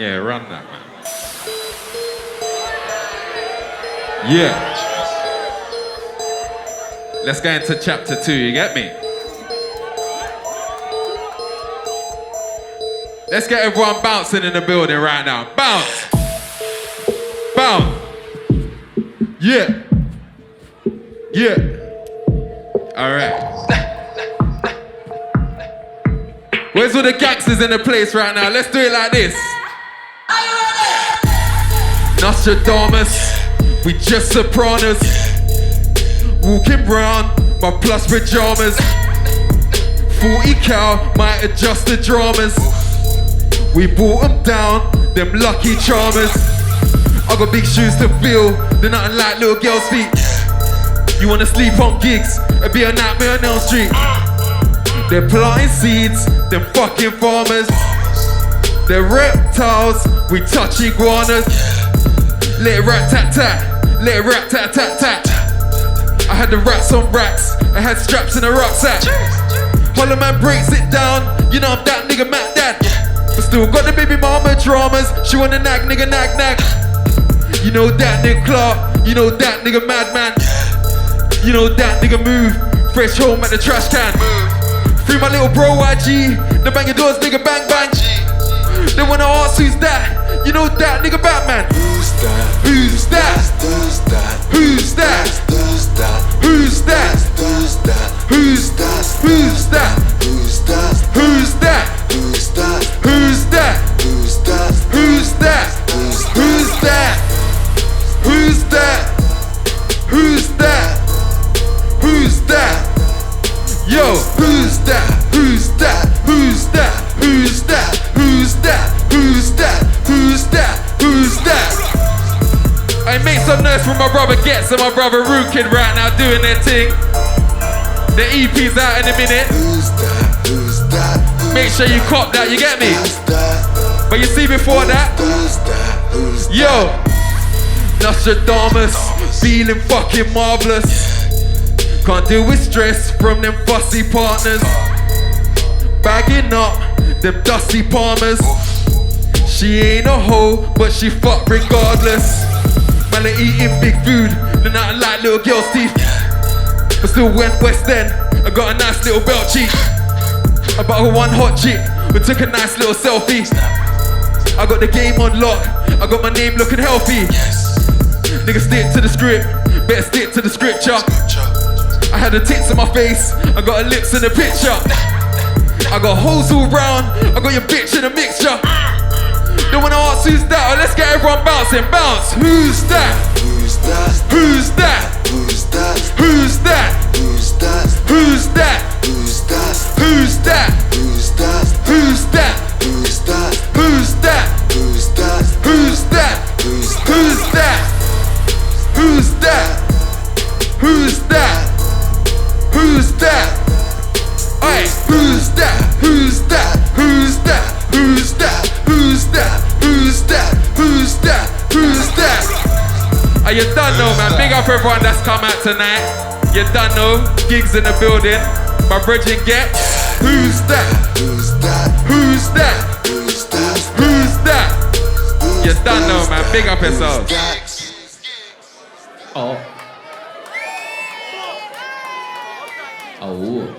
Yeah, run that, man. Yeah. Let's go into chapter 2, you get me? Let's get everyone bouncing in the building right now. Bounce! Bounce! Yeah! Yeah! Alright. Where's all the gangsters in the place right now? Let's do it like this. Nostradamus, we just sopranos. Walking round, my plus pajamas. 40 cal, might adjust the dramas. We brought them down, them lucky charmers. I got big shoes to fill, they're nothing like little girls' feet. You wanna sleep on gigs, it'd be a nightmare on Elm Street. They're planting seeds, them fucking farmers. They're reptiles, we touch iguanas. Let it rat-tat-tat, let it rat-tat-tat-tat. I had the rats on racks, I had straps in a rucksack. Hollow man breaks it down, you know I'm that nigga Matt Dad. But still got the baby mama dramas, she wanna nag nigga nag nag. You know that nigga Clark, you know that nigga Madman. You know that nigga Move, fresh home at the trash can. Free my little bro YG, the banging doors nigga bang bang. They wanna ask who's that, you know that nigga Batman. Who's that? Who's that? Who's that? Who's that? Who's that? Who's that? Who's that? Who's that? Who's that? Who's that? Who's that? Who's that? Who's that? Who's that? Who's that? Who's that? Who's that? Who's that? Who's that? Yo, who's that? Who's that? Who's that? Who's that? Who's that? Who's that? Who's that? Who's that? I make some noise for my brother Ghetts and my brother Rude Kid right now doing their thing. The EP's out in a minute. Who's that? Who's that? Make sure you cop that, you get me? But you see before that? Who's that? Who's that? Yo, Nostradamus, feeling fucking marvelous. Can't deal with stress from them fussy partners. Bagging up them dusty palmers. She ain't a hoe, but she fuck regardless. Man, they eating big food, they're not like little girls' teeth. But still went West End, I got a nice little belt cheek. I bought her one hot chick, we took a nice little selfie. I got the game on lock, I got my name looking healthy. Nigga stick to the script, better stick to the scripture. I had the tits on my face, I got her lips in the picture. I got hoes all round, I got your bitch in a mixture. Don't wanna ask who's that, let's get everyone bouncing, bounce. Who's that? Who's that? Who's that? Who's that? Who's that? Who's that? Who's that? Who's that? Who's that? Who's that? Who's that? Who's that? Who's that? Who's that? Who's that? Who's that? Who's that? Who's that? Who's that? Hey, who's that? Who's that? Who's that? Who's that? Who's that? Who's that? Who's that? Who's that? Oh, you done know, man. Big up everyone that's come out tonight. You done know. Gigs in the building. My bridging Ghetts. Who's that? Who's that? Who's that? Who's that? Who's that? You done know, man. Big up yourselves. Oh. Oh.